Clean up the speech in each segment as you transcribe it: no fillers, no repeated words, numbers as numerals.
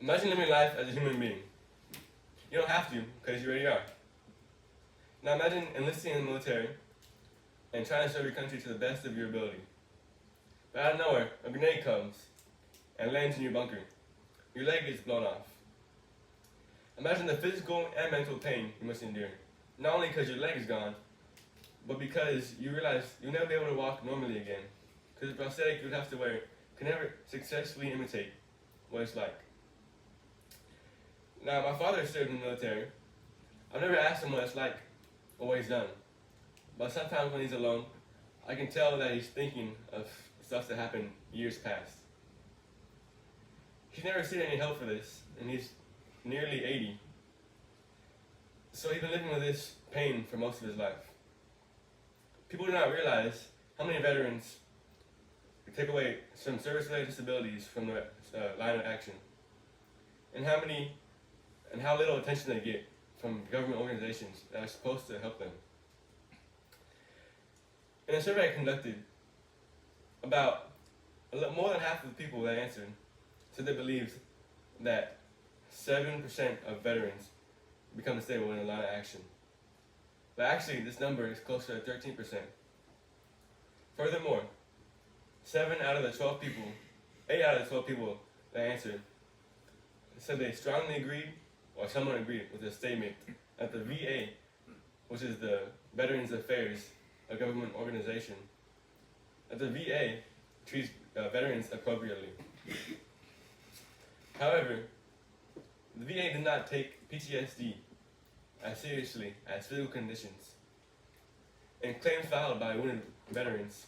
Imagine living life as a human being. You don't have to, because you already are. Now imagine enlisting in the military and trying to serve your country to the best of your ability. But out of nowhere, a grenade comes and lands in your bunker. Your leg gets blown off. Imagine the physical and mental pain you must endure. Not only because your leg is gone, but because you realize you'll never be able to walk normally again. Because the prosthetic you would have to wear can never successfully imitate what it's like. Now, my father served in the military. I've never asked him what it's like or what he's done. But sometimes when he's alone, I can tell that he's thinking of stuff that happened years past. He's never seen any help for this, and he's nearly 80. So he's been living with this pain for most of his life. People do not realize how many veterans take away some service-related disabilities from their line of action, and how little attention they get from government organizations that are supposed to help them. In a survey I conducted, more than half of the people that answered said they believed that 7% of veterans become disabled in a line of action. But actually, this number is closer to 13%. Furthermore, 8 out of the 12 people that answered said they strongly agreed or somewhat agreed with the statement that the VA, which is the Veterans Affairs, a government organization, that the VA treats veterans appropriately. However, the VA did not take PTSD as seriously as physical conditions, and claims filed by wounded veterans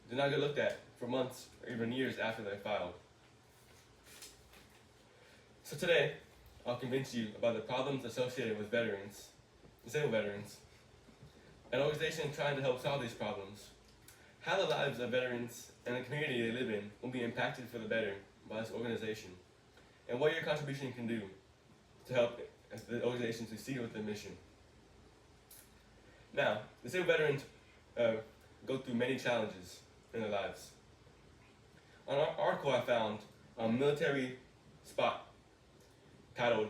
did not get looked at for months or even years after they're filed. So today, I'll convince you about the problems associated with disabled veterans, an organization trying to help solve these problems, how the lives of veterans and the community they live in will be impacted for the better by this organization, and what your contribution can do to help the organization succeed with their mission. Now, disabled veterans go through many challenges in their lives. On an article I found on Military Spot titled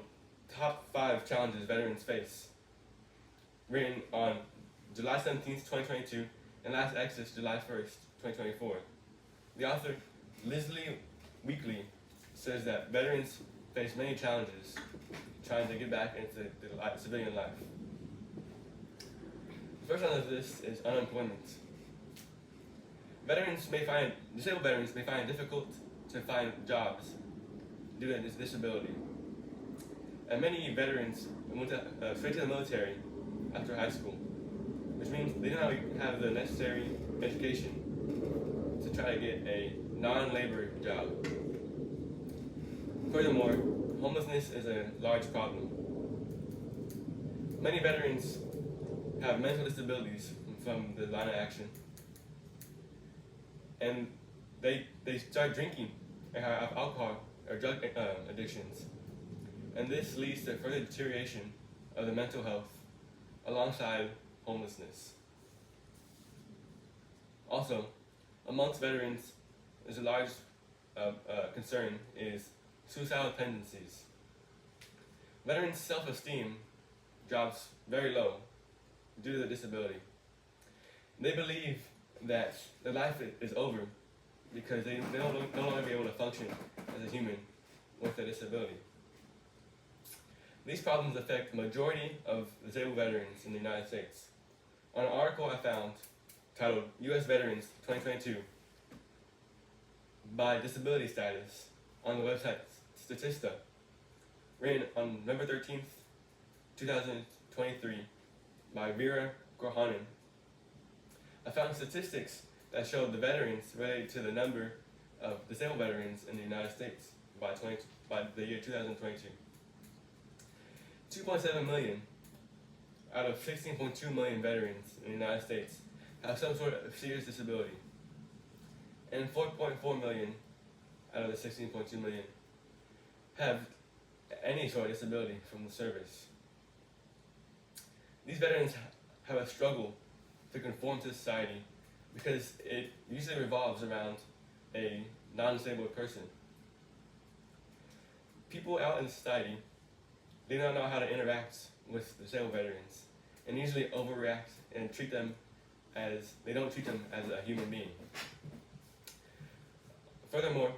Top 5 Challenges Veterans Face, written on July 17th, 2022, and last accessed July 1st, 2024. The author, Leslie Weekly, says that veterans face many challenges trying to get back into the civilian life. The first on this is unemployment. Disabled veterans may find it difficult to find jobs due to this disability. And many veterans went straight to the military after high school, which means they do not have the necessary education to try to get a non-labor job. Furthermore, homelessness is a large problem. Many veterans have mental disabilities from the line of action, and they start drinking and have alcohol or drug addictions. And this leads to further deterioration of the mental health alongside homelessness. Also, amongst veterans, there's a large concern is suicidal tendencies. Veterans' self-esteem drops very low due to the disability. They believe that their life is over because they no longer be able to function as a human with a disability. These problems affect the majority of disabled veterans in the United States. On an article I found titled U.S. Veterans 2022 by Disability Status on the website Statista, written on November 13th, 2023 by Vera Grohanen, I found statistics that showed the veterans related to the number of disabled veterans in the United States by the year 2022. 2.7 million out of 16.2 million veterans in the United States have some sort of serious disability, and 4.4 million out of the 16.2 million have any sort of disability from the service. These veterans have a struggle to conform to society because it usually revolves around a non-disabled person. people out in society, they don't know how to interact with disabled veterans and usually overreact and they don't treat them as a human being. Furthermore,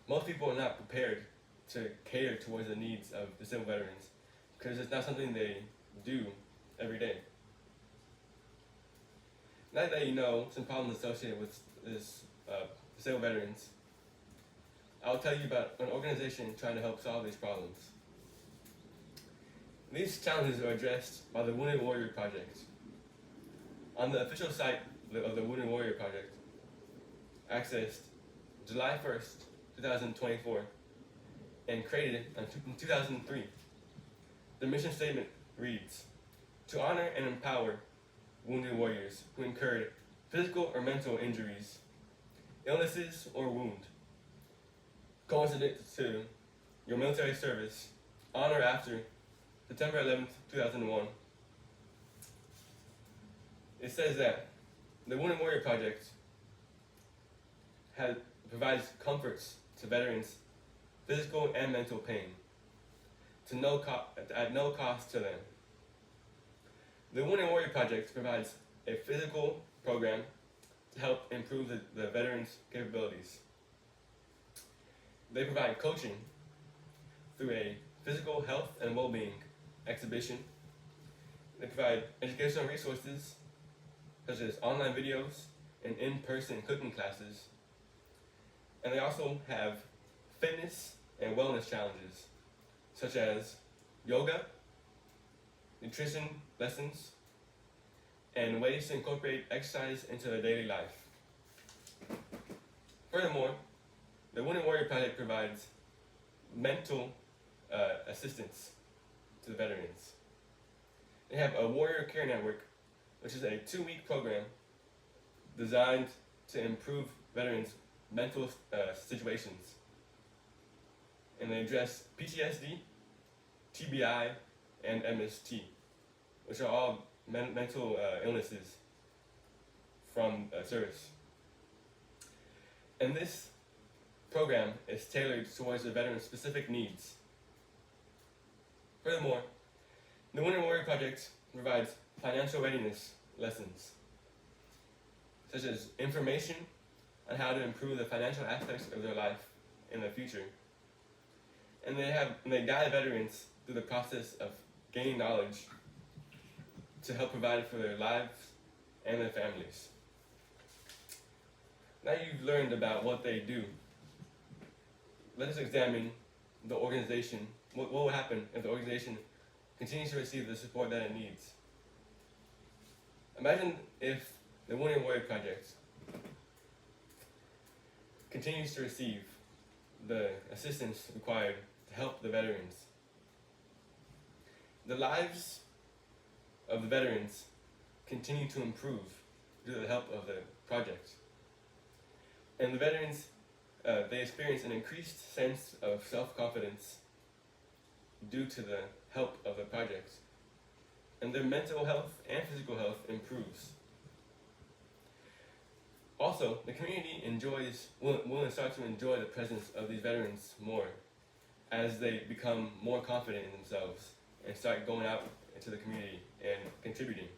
most people are not prepared to cater towards the needs of disabled veterans because it's not something they do every day. Now that you know some problems associated with disabled veterans, I'll tell you about an organization trying to help solve these problems. These challenges are addressed by the Wounded Warrior Project. On the official site of the Wounded Warrior Project, accessed July 1st, 2024, and created in 2003, the mission statement reads, "To honor and empower wounded warriors who incurred physical or mental injuries, illnesses, or wound, coincident to your military service on or after September 11th, 2001. It says that the Wounded Warrior Project provides comforts to veterans' physical and mental pain at no cost to them. The Wounded Warrior Project provides a physical program to help improve the veterans' capabilities. They provide coaching through a physical health and well-being exhibition. They provide educational resources such as online videos and in-person cooking classes. And they also have fitness and wellness challenges such as yoga, nutrition lessons, and ways to incorporate exercise into their daily life. Furthermore, the Wounded Warrior Project provides mental assistance to the veterans. They have a Warrior Care Network, which is a 2-week program designed to improve veterans' mental situations. And they address PTSD, TBI, and MST, which are all mental illnesses from service. And this program is tailored towards the veteran's specific needs. Furthermore, the Wounded Warrior Project provides financial readiness lessons, such as information on how to improve the financial aspects of their life in the future. And they guide veterans through the process of gaining knowledge to help provide for their lives and their families. Now you've learned about what they do, let us examine the organization. What will happen if the organization continues to receive the support that it needs? Imagine if the Wounded Warrior Project continues to receive the assistance required to help the veterans. The lives of the veterans continue to improve due to the help of the project. And the veterans, they experience an increased sense of self-confidence due to the help of the project. And their mental health and physical health improves. Also, the community will start to enjoy the presence of these veterans more as they become more confident in themselves and start going out into the community and contributing.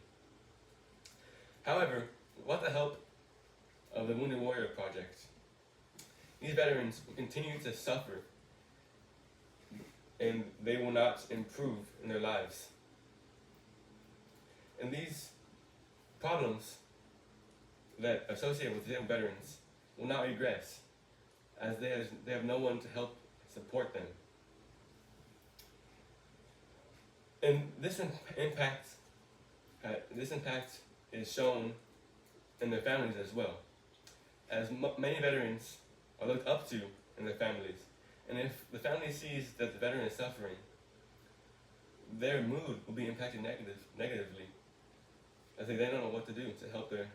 However, without the help of the Wounded Warrior Project, these veterans will continue to suffer and they will not improve in their lives. And these problems that associate with disabled veterans will not regress as they have no one to help support them. And this impact is shown in their families as well, as many veterans are looked up to in their families. And if the family sees that the veteran is suffering, their mood will be impacted negatively, as they don't know what to do to help the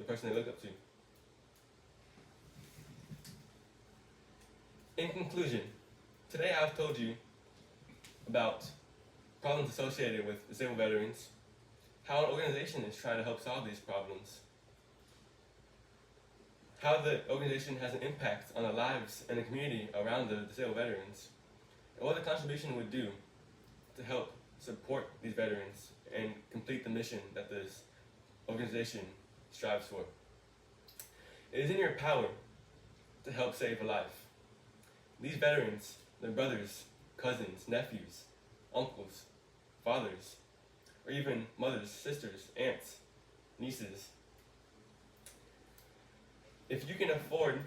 person they look up to. In conclusion, today I've told you about problems associated with disabled veterans, how an organization is trying to help solve these problems, how the organization has an impact on the lives and the community around the disabled veterans, and what the contribution would do to help support these veterans and complete the mission that this organization strives for. It is in your power to help save a life. These veterans, their brothers, cousins, nephews, uncles, fathers, or even mothers, sisters, aunts, nieces. If you can afford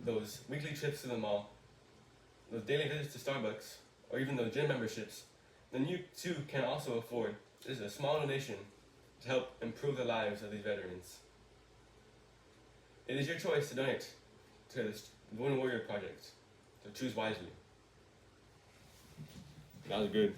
those weekly trips to the mall, those daily visits to Starbucks, or even those gym memberships, then you too can also afford just a small donation to help improve the lives of these veterans. It is your choice to donate to this Wounded Warrior Project, so choose wisely. That was good.